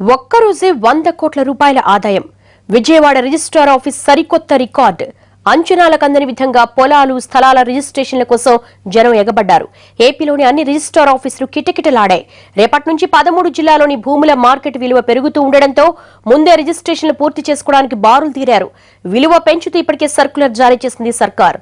ఒక్కరోజే 100 కోట్ల రూపాయల ఆదాయం. విజయవాడ రిజిస్ట్రార్ ఆఫీస్ సరికొత్త రికార్డ్. అంచనాలకు అందని విధంగా పొలాలు, స్థలాల రిజిస్ట్రేషన్ల కోసం జనం ఎగబడ్డారు. ఏపీలోని అన్ని రిజిస్ట్రార్ ఆఫీసులు కిటకిటలాడాయి. రేపటి నుంచి 13 జిల్లాలోని భూముల మార్కెట్ విలువ పెరుగుతూ ఉండడంతో ముందే రిజిస్ట్రేషన్లు పూర్తి చేసుకోవడానికి బారులు తీరారు. విలువ పెంచుతూ ఇప్పటికే సర్క్యులర్ జారీ చేసింది సర్కార్.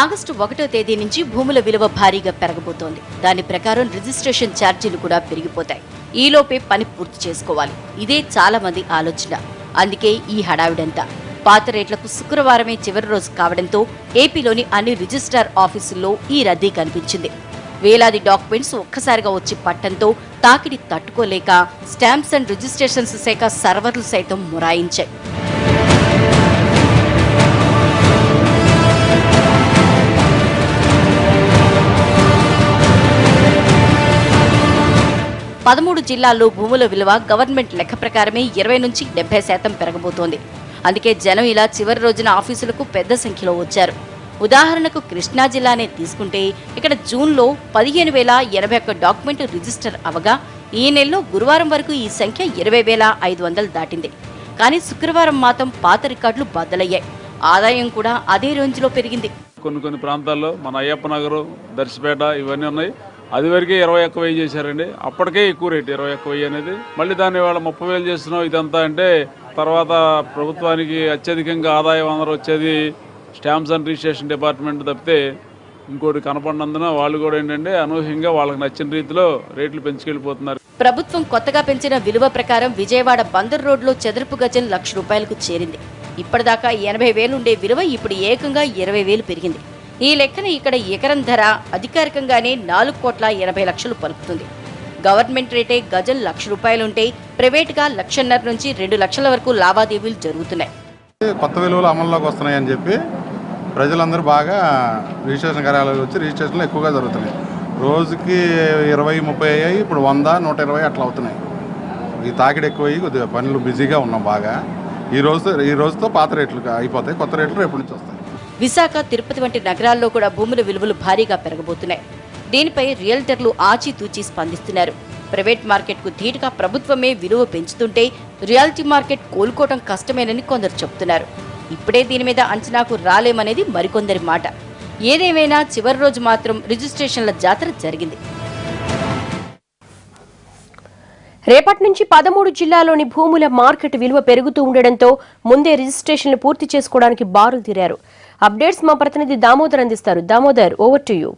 ఆగస్టు 1వ తేదీ నుంచి భూముల విలువ భారీగా పెరగబోతోంది. దాని ప్రకారం రిజిస్ట్రేషన్ ఛార్జీలు కూడా పెరిగిపోతాయి. ఈలోపే పని పూర్తి చేసుకోవాలి. ఇదే చాలా మంది ఆలోచన. అందుకే ఈ హడావిడంతా. పాత రేట్లకు శుక్రవారమే చివరి రోజు కావడంతో ఏపీలోని అన్ని రిజిస్ట్రార్ ఆఫీసుల్లో ఈ రద్దీ కనిపించింది. వేలాది డాక్యుమెంట్స్ ఒక్కసారిగా వచ్చి పట్టంతో తాకిడి తట్టుకోలేక స్టాంప్స్ అండ్ రిజిస్ట్రేషన్స్ శాఖ సర్వర్లు సైతం మొరాయించాయి. పదమూడు జిల్లాల్లో భూముల విలువ గవర్నమెంట్ లెక్క ప్రకారమే 20 నుంచి 70% పెరగబోతోంది. అందుకే జనం ఇలా చివరి రోజున ఆఫీసులకు పెద్ద సంఖ్యలో వచ్చారు. ఉదాహరణకు కృష్ణా జిల్లానే తీసుకుంటే ఇక్కడ జూన్లో 15,081 డాక్యుమెంట్ రిజిస్టర్ అవగా ఈ నెలలో గురువారం వరకు ఈ సంఖ్య 20,500 దాటింది. కానీ శుక్రవారం మాత్రం పాత రికార్డులు బద్దలయ్యాయి. ఆదాయం కూడా అదే రేంజ్లో పెరిగింది. కొన్ని ప్రాంతాల్లో మన అయ్యప్ప నగరు, దర్శపేట ఇవన్నీ ఉన్నాయి. అది వరకే 21,000 చేశారండి. అప్పటికే ఎక్కువ రేటు 21,000 అనేది. మళ్ళీ దాన్ని వాళ్ళ 30,000 చేస్తున్నాం ఇదంతా అంటే తర్వాత ప్రభుత్వానికి అత్యధికంగా ఆదాయం అందరూ వచ్చేది స్టాంప్స్ అండ్ రిజిస్ట్రేషన్ డిపార్ట్మెంట్ తప్పితే ఇంకోటి కనపడినందున వాళ్ళు కూడా ఏంటంటే అనూహ్యంగా వాళ్ళకి నచ్చిన రీతిలో రేట్లు పెంచుకెళ్ళిపోతున్నారు. ప్రభుత్వం కొత్తగా పెంచిన విలువ ప్రకారం విజయవాడ బందర్ రోడ్లో చదరపు గజం ₹1,00,000 చేరింది. ఇప్పటిదాకా 80,000 ఉండే విలువ ఇప్పుడు ఏకంగా 20,000 పెరిగింది. ఈ లెక్కన ఇక్కడ ఎకరం ధర అధికారికంగానే 4,80,00,000 పలుకుతుంది. గవర్నమెంట్ రేటే గజం ₹1,00,000 ఉంటే ప్రైవేటుగా 1,50,000 నుంచి 2 లక్షల వరకు లావాదేవీలు జరుగుతున్నాయి. కొత్త విలువలు అమల్లోకి వస్తున్నాయని చెప్పి ప్రజలందరూ బాగా రిజిస్ట్రేషన్ కార్యాలయాలు వచ్చి రిజిస్ట్రేషన్లు ఎక్కువగా జరుగుతున్నాయి. రోజుకి 20-30 అయ్యాయి. ఇప్పుడు 100-120 అట్లా అవుతున్నాయి. ఈ తాకిడి ఎక్కువయ్యి కొద్దిగా పనులు బిజీగా ఉన్నాం బాగా. ఈ రోజుతో పాత రేట్లు అయిపోతాయి. కొత్త రేట్లు రేపు నుంచి వస్తాయి. విశాఖ, తిరుపతి వంటి నగరాల్లో కూడా భూముల విలువలు భారీగా పెరగబోతున్నాయి. దీనిపై రియల్టర్లు ఆచితూచి స్పందిస్తున్నారు. ప్రైవేట్ మార్కెట్కు ధీటుగా ప్రభుత్వమే విలువ పెంచుతుంటే రియాలిటీ మార్కెట్ కోలుకోవడం కష్టమేనని కొందరు చెబుతున్నారు. ఇప్పుడే దీని మీద అంచనాకు రాలేమనేది మరికొందరి మాట. ఏదేమైనా చివరి రోజు మాత్రం రిజిస్ట్రేషన్ల జాతర జరిగింది. రేపటి నుంచి 13 జిల్లాలోని భూముల మార్కెట్ విలువ పెరుగుతూ ఉండడంతో ముందే రిజిస్ట్రేషన్లు పూర్తి చేసుకోవడానికి బారులు తీరారు. అప్డేట్స్ మా ప్రతినిధి దామోదర్ అందిస్తారు. Damodar, over to you.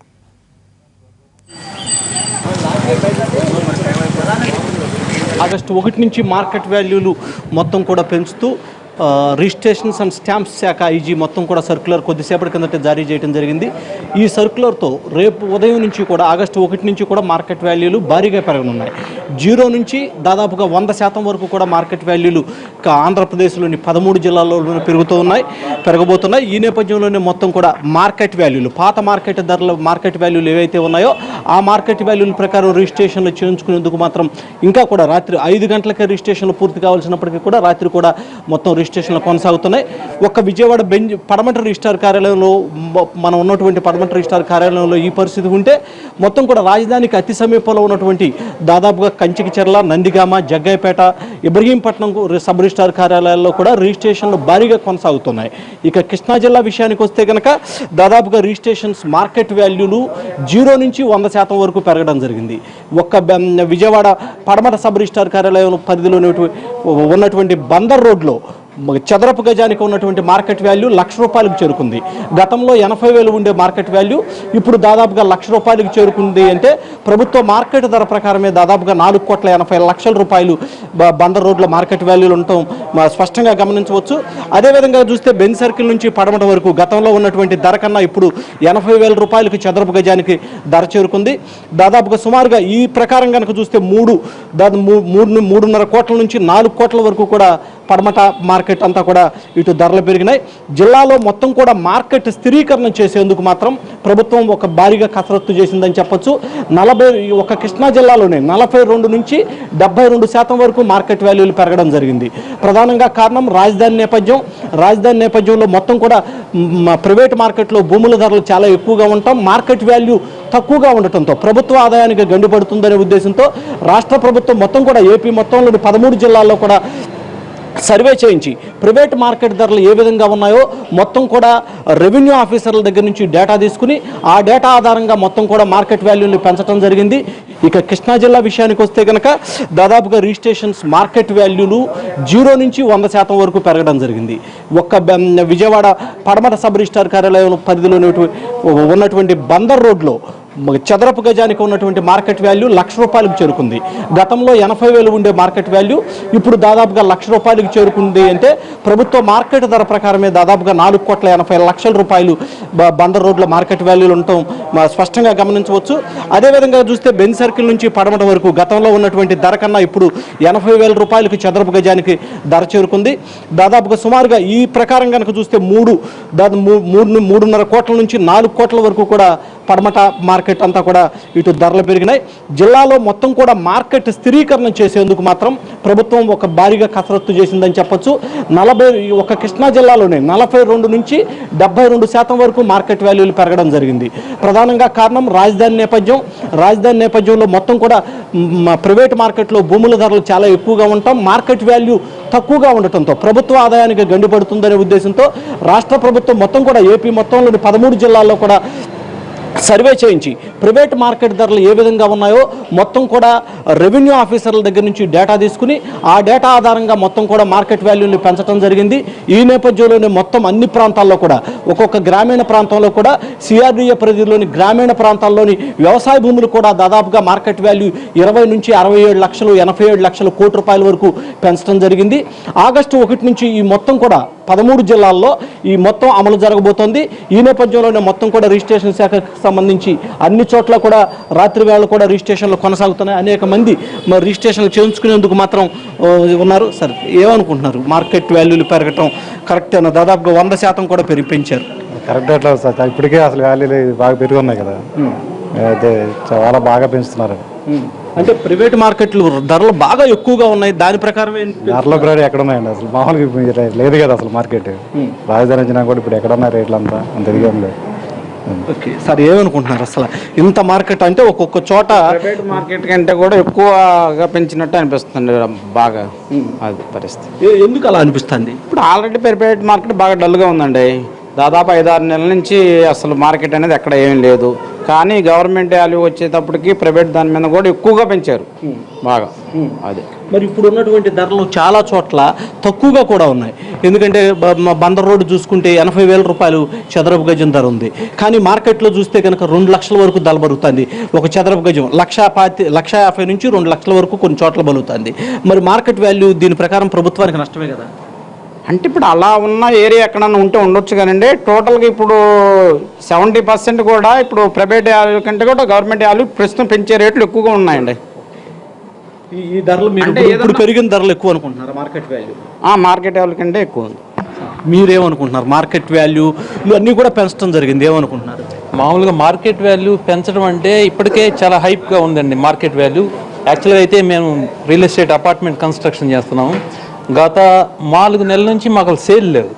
August 1 నుంచి మార్కెట్ వాల్యూలు మొత్తం కూడా పెంచుతూ రిజిస్ట్రేషన్స్ అండ్ స్టాంప్స్ శాఖ ఐజీ మొత్తం కూడా సర్క్యులర్ కొద్దిసేపటి కిందట జారీ చేయడం జరిగింది. ఈ సర్క్యులర్తో రేపు ఉదయం నుంచి కూడా ఆగస్టు 1 నుంచి కూడా మార్కెట్ వాల్యూలు భారీగా పెరగనున్నాయి. 0 నుంచి దాదాపుగా 100% వరకు కూడా మార్కెట్ వాల్యూలు ఆంధ్రప్రదేశ్లోని 13 జిల్లాల్లో పెరగబోతున్నాయి. ఈ నేపథ్యంలోనే మొత్తం కూడా మార్కెట్ వాల్యూలు, పాత మార్కెట్ వాల్యూలు ఏవైతే ఉన్నాయో ఆ మార్కెట్ వాల్యూల ప్రకారం రిజిస్ట్రేషన్లు చేయించుకునేందుకు మాత్రం ఇంకా కూడా రాత్రి 5 గంటలకే రిజిస్ట్రేషన్లు పూర్తి కావాల్సినప్పటికీ కూడా రాత్రి కూడా మొత్తం రిజిస్ట్రేషన్లు కొనసాగుతున్నాయి. ఒక్క విజయవాడ పడమట రిజిస్ట్రార్ కార్యాలయంలో మనం ఉన్నటువంటి పడమట రిజిస్ట్రార్ కార్యాలయంలో ఈ పరిస్థితి ఉంటే మొత్తం కూడా రాజధానికి అతి సమీపంలో ఉన్నటువంటి దాదాపుగా కంచికిచెర్ల, నందిగామ, జగ్గయ్యపేట, ఇబ్రహీంపట్నం సబ్ రిజిస్ట్రార్ కార్యాలయాల్లో కూడా రిజిస్ట్రేషన్లు భారీగా కొనసాగుతున్నాయి. ఇక కృష్ణా జిల్లా విషయానికి వస్తే కనుక దాదాపుగా రిజిస్ట్రేషన్స్ మార్కెట్ వాల్యూలు 0 నుంచి 100% వరకు పెరగడం జరిగింది. ఒక్క విజయవాడ పడమట సబ్ రిజిస్ట్రార్ కార్యాలయం పరిధిలో ఉన్నటువంటి బందర్ రోడ్లో చదరపు గజానికి ఉన్నటువంటి మార్కెట్ వాల్యూ ₹1,00,000 చేరుకుంది. గతంలో 80,000 ఉండే మార్కెట్ వాల్యూ ఇప్పుడు దాదాపుగా ₹1,00,000 చేరుకుంది. అంటే ప్రభుత్వ మార్కెట్ ధర ప్రకారమే దాదాపుగా ₹4,80,00,000 బందర్ రోడ్ల మార్కెట్ వాల్యూలు ఉండటం స్పష్టంగా గమనించవచ్చు. అదేవిధంగా చూస్తే బెంజ్ సర్కిల్ నుంచి పడమట వరకు గతంలో ఉన్నటువంటి ధర కన్నా ఇప్పుడు ₹80,000 చదరపు గజానికి ధర చేరుకుంది. దాదాపుగా సుమారుగా ఈ ప్రకారం కనుక చూస్తే 3.5 కోట్ల నుంచి 4 కోట్ల వరకు కూడా పడమట మార్కెట్ అంతా కూడా ఇటు ధరలు పెరిగినాయి. జిల్లాలో మొత్తం కూడా మార్కెట్ స్థిరీకరణ చేసేందుకు మాత్రం ప్రభుత్వం ఒక భారీగా కసరత్తు చేసిందని చెప్పొచ్చు. ఒక కృష్ణా జిల్లాలోనే 42 నుంచి 72% వరకు మార్కెట్ వాల్యూలు పెరగడం జరిగింది. ప్రధానంగా కారణం రాజధాని నేపథ్యంలో మొత్తం కూడా ప్రైవేట్ మార్కెట్లో భూముల ధరలు చాలా ఎక్కువగా ఉంటాం, మార్కెట్ వాల్యూ తక్కువగా ఉండటంతో ప్రభుత్వ ఆదాయానికి గండిపడుతుందనే ఉద్దేశంతో రాష్ట్ర ప్రభుత్వం మొత్తం కూడా ఏపీ మొత్తంలోని 13 జిల్లాల్లో కూడా సర్వే చేయించి ప్రైవేట్ మార్కెట్ ధరలు ఏ విధంగా ఉన్నాయో మొత్తం కూడా రెవెన్యూ ఆఫీసర్ల దగ్గర నుంచి డేటా తీసుకుని ఆ డేటా ఆధారంగా మొత్తం కూడా మార్కెట్ వాల్యూని పెంచడం జరిగింది. ఇక కృష్ణా జిల్లా విషయానికి వస్తే కనుక దాదాపుగా రిజిస్ట్రేషన్స్ మార్కెట్ వాల్యూలు 0 నుంచి 100% వరకు పెరగడం జరిగింది. విజయవాడ పడమట సబ్ రిజిస్ట్రార్ కార్యాలయం పరిధిలో ఉన్నటువంటి బందర్ రోడ్లో చదరపు గజానికి ఉన్నటువంటి మార్కెట్ వాల్యూ ₹1,00,000 చేరుకుంది. గతంలో 80,000 ఉండే మార్కెట్ వాల్యూ ఇప్పుడు దాదాపుగా ₹1,00,000 చేరుకుంది. అంటే ప్రభుత్వ మార్కెట్ ధర ప్రకారమే దాదాపుగా ₹4,80,00,000 బందర్ రోడ్ల మార్కెట్ వాల్యూలు ఉండటం స్పష్టంగా గమనించవచ్చు. అదేవిధంగా చూస్తే బెంజ్ సర్కిల్ నుంచి పడమట వరకు గతంలో ఉన్నటువంటి ధర కన్నా ఇప్పుడు ₹80,000 చదరపు గజానికి ధర చేరుకుంది. దాదాపుగా సుమారుగా ఈ ప్రకారం కనుక చూస్తే 3.5 కోట్ల నుంచి 4 కోట్ల వరకు కూడా పడమట మార్కెట్ అంతా కూడా ఇటు ధరలు పెరిగినాయి. జిల్లాలో మొత్తం కూడా మార్కెట్ స్థిరీకరణ చేసేందుకు మాత్రం ప్రభుత్వం ఒక భారీగా కసరత్తు చేసిందని చెప్పొచ్చు. ఒక కృష్ణా జిల్లాలోనే 42 నుంచి 72% వరకు మార్కెట్ వాల్యూలు పెరగడం జరిగింది. ప్రధానంగా కారణం రాజధాని నేపథ్యంలో మొత్తం కూడా ప్రైవేట్ మార్కెట్లో భూముల ధరలు చాలా ఎక్కువగా ఉంటాం, మార్కెట్ వాల్యూ తక్కువగా ఉండటంతో ప్రభుత్వ ఆదాయానికి గండిపడుతుందనే ఉద్దేశంతో రాష్ట్ర ప్రభుత్వం మొత్తం కూడా ఏపీ మొత్తంలోని 13 జిల్లాల్లో కూడా సర్వే చేయించి ప్రైవేట్ మార్కెట్ ధరలు ఏ విధంగా ఉన్నాయో మొత్తం కూడా రెవెన్యూ ఆఫీసర్ల దగ్గర నుంచి డేటా తీసుకుని ఆ డేటా ఆధారంగా మొత్తం కూడా మార్కెట్ వాల్యూని పెంచడం జరిగింది. ఈ నేపథ్యంలోనే మొత్తం అన్ని ప్రాంతాల్లో కూడా ఒక్కొక్క గ్రామీణ ప్రాంతంలో కూడా సిఆర్డీఏ పరిధిలోని గ్రామీణ ప్రాంతాల్లోని వ్యవసాయ భూములు కూడా దాదాపుగా మార్కెట్ వాల్యూ 20 నుంచి 67 లక్షలు 87 లక్షల కోట్ల రూపాయల వరకు పెంచడం జరిగింది. ఆగస్టు 1 నుంచి ఈ మొత్తం కూడా 13 జిల్లాల్లో ఈ మొత్తం అమలు జరగబోతోంది. ఈ నేపథ్యంలోనే మొత్తం కూడా రిజిస్ట్రేషన్ శాఖకు సంబంధించి అన్ని చోట్ల కూడా రాత్రి వేళ కూడా రిజిస్ట్రేషన్లు కొనసాగుతున్నాయి. అనేక మంది రిజిస్ట్రేషన్లు చేయించుకునేందుకు మాత్రం ఉన్నారు. సరే, ఏమనుకుంటున్నారు? మార్కెట్ వాల్యూలు పెరగటం కరెక్ట్ అయినా దాదాపుగా 100% కూడా పెంచారు. కరెక్ట్ అట్లా సార్, ఇప్పటికే అసలు వాల్యూలు బాగా పెరిగి ఉన్నాయి కదా, అయితే చాలా బాగా పెంచుతున్నారు. అంటే ప్రైవేట్ మార్కెట్లు ధరలు బాగా ఎక్కువగా ఉన్నాయి, దాని ప్రకారం ధరల రేటు ఎక్కడ ఉన్నాయండి? అసలు మామూలుగా లేదు కదా అసలు మార్కెట్. రాజధాని వచ్చినా కూడా ఇప్పుడు ఎక్కడ ఉన్నాయి రేట్లు అంతా అంత ఎదిగేం లేదు. ఓకే సార్, ఏమనుకుంటున్నారు? అసలు ఇంత మార్కెట్ అంటే ఒక్కొక్క చోట ప్రైవేట్ మార్కెట్ కంటే కూడా ఎక్కువగా పెంచినట్టు అనిపిస్తుంది బాగా. అది పరిస్థితి. ఎందుకు అలా అనిపిస్తుంది? ఇప్పుడు ఆల్రెడీ ప్రైవేట్ మార్కెట్ బాగా డల్గా ఉందండి. దాదాపు 5-6 నెలల నుంచి అసలు మార్కెట్ అనేది ఎక్కడ ఏం లేదు. కానీ గవర్నమెంట్ వాల్యూ వచ్చేటప్పటికి ప్రైవేట్ దాని మీద కూడా ఎక్కువగా పెంచారు బాగా. అదే మరి ఇప్పుడు ఉన్నటువంటి ధరలు చాలా చోట్ల తక్కువగా కూడా ఉన్నాయి. ఎందుకంటే బందర్ రోడ్డు చూసుకుంటే 80,000 చదరపు గజం ధర ఉంది. కానీ మార్కెట్లో చూస్తే కనుక 2 లక్షల వరకు ధర బలుగుతుంది. ఒక చదరపు గజం 1,50,000 నుంచి 2 లక్షల వరకు కొన్ని చోట్ల బలుగుతుంది. మరి మార్కెట్ వాల్యూ దీని ప్రకారం ప్రభుత్వానికి నష్టమే కదా? అంటే ఇప్పుడు అలా ఉన్న ఏరియా ఎక్కడన్నా ఉంటే ఉండొచ్చు కానండి. టోటల్గా ఇప్పుడు 70% కూడా ఇప్పుడు ప్రైవేట్ వాల్యూ కంటే కూడా గవర్నమెంట్ వాల్యూ ప్రస్తుతం పెంచే రేట్లు ఎక్కువగా ఉన్నాయండి. ఈ ధరలు ఇప్పుడు పెరిగిన ధరలు ఎక్కువ అనుకుంటున్నారు? మార్కెట్ వాల్యూ మార్కెట్ వాల్యూ కంటే ఎక్కువ ఉంది. మీరేమనుకుంటున్నారు? మార్కెట్ వాల్యూ అన్నీ కూడా పెంచడం జరిగింది, ఏమనుకుంటున్నారు? మామూలుగా మార్కెట్ వాల్యూ పెంచడం అంటే ఇప్పటికే చాలా హైప్గా ఉందండి మార్కెట్ వాల్యూ. యాక్చువల్గా అయితే మేము రియల్ ఎస్టేట్ అపార్ట్మెంట్ కన్స్ట్రక్షన్ చేస్తున్నాము. గత 4 నెలల నుంచి మాకు సేల్ లేదు.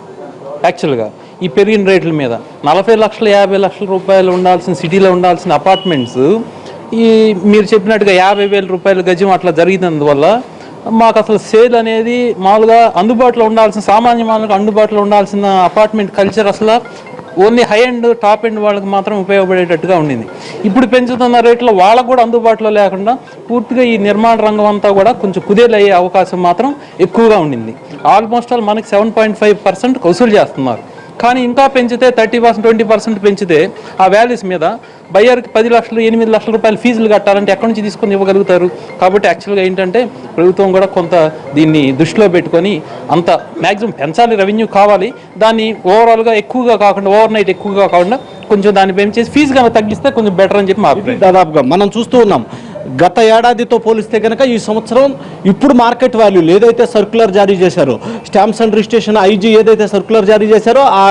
యాక్చువల్గా ఈ పెరిగిన రేట్ల మీద 40 లక్షలు 50 లక్షల రూపాయలు ఉండాల్సిన సిటీలో ఉండాల్సిన అపార్ట్మెంట్స్ ఈ మీరు చెప్పినట్టుగా 50,000 గజం అట్లా జరిగినందువల్ల మాకు అసలు సేల్ అనేది మామూలుగా అందుబాటులో ఉండాల్సిన సామాన్య మానవులకు అందుబాటులో ఉండాల్సిన అపార్ట్మెంట్ కల్చర్ అసలు only high and top end వాళ్ళకి మాత్రం ఉపయోగపడేటట్టుగా ఉండింది. ఇప్పుడు పెంచుతున్న రేట్లో వాళ్ళకు కూడా అందుబాటులో లేకుండా పూర్తిగా ఈ నిర్మాణ రంగం అంతా కూడా కొంచెం కుదేలయ్యే అవకాశం మాత్రం ఎక్కువగా ఉండింది. ఆల్మోస్ట్ ఆల్ మనకి 7.5% వసూలు చేస్తున్నారు. కానీ ఇంకా పెంచితే 30%, 20% పెంచితే ఆ వాల్యూస్ మీద బయ్యర్కి 10 లక్షలు 8 లక్షల రూపాయలు ఫీజులు కట్టాలంటే ఎక్కడి నుంచి తీసుకొని ఇవ్వగలుగుతారు? కాబట్టి యాక్చువల్గా ఏంటంటే ప్రభుత్వం కూడా కొంత దీన్ని దృష్టిలో పెట్టుకొని అంత మ్యాక్సిమం పెంచాలి, రెవెన్యూ కావాలి, దాన్ని ఓవరాల్గా ఎక్కువగా కాకుండా ఓవర్ నైట్ ఎక్కువగా కాకుండా కొంచెం దాన్ని పెంచేసి ఫీజు కనుక తగ్గిస్తే కొంచెం బెటర్ అని చెప్పి మా అభిప్రాయం. దాదాపుగా మనం చూస్తూ ఉన్నాం గత ఏడాదితో పోలిస్తే కనుక ఈ సంవత్సరం ఇప్పుడు మార్కెట్ వాల్యూలు ఏదైతే సర్క్యులర్ జారీ చేశారో, స్టాంప్స్ అండ్ రిజిస్ట్రేషన్ ఐజీ ఏదైతే సర్క్యులర్ జారీ చేశారో ఆ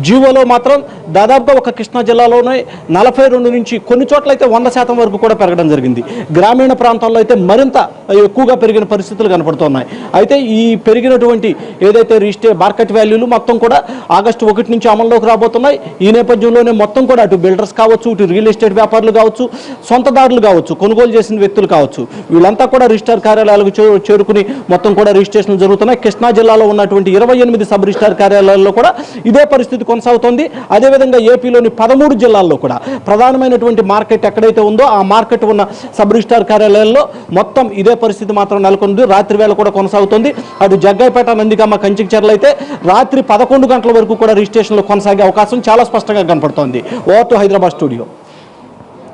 జీవోలో మాత్రం దాదాపుగా ఒక కృష్ణా జిల్లాలోనే 42 నుంచి కొన్ని చోట్ల అయితే 100% వరకు కూడా పెరగడం జరిగింది. గ్రామీణ ప్రాంతాల్లో అయితే మరింత ఎక్కువగా పెరిగిన పరిస్థితులు కనపడుతున్నాయి. అయితే ఈ పెరిగినటువంటి ఏదైతే మార్కెట్ వాల్యూలు మొత్తం కూడా ఆగస్టు 1 నుంచి అమల్లోకి రాబోతున్నాయి. ఈ నేపథ్యంలోనే మొత్తం కూడా అటు బిల్డర్స్ కావచ్చు, ఇటు రియల్ ఎస్టేట్ వ్యాపారులు కావచ్చు, సొంతదారులు కావచ్చు, కొనుగోలు చేసిన వ్యక్తులు కావచ్చు, వీళ్ళంతా కూడా రిజిస్ట్రార్ కార్యాలయాలకు చేరుకుని మొత్తం కూడా రిజిస్ట్రేషన్లు జరుగుతున్నాయి. కృష్ణా జిల్లాలో ఉన్నటువంటి 28 సబ్ రిజిస్ట్రార్ కార్యాలయాల్లో కూడా ఇదే పరిస్థితి కొనసాగుతోంది. అదేవిధంగా ఏపీలోని 13 జిల్లాల్లో కూడా ప్రధానమైనటువంటి మార్కెట్ ఎక్కడైతే ఉందో ఆ మార్కెట్ ఉన్న సబ్ రిజిస్ట్రార్ కార్యాలయాల్లో మొత్తం ఇదే పరిస్థితి మాత్రం నెలకొంది. రాత్రి వేళ కూడా కొనసాగుతుంది. అటు జగ్గైపేట, నందిగామ, కంచికచర్ల అయితే రాత్రి 11 గంటల వరకు కూడా రిజిస్ట్రేషన్లు కొనసాగే అవకాశం చాలా స్పష్టంగా కనపడుతోంది. Over to Hyderabad studio.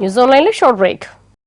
News ఆన్లైన్లో షార్ట్ బ్రేక్.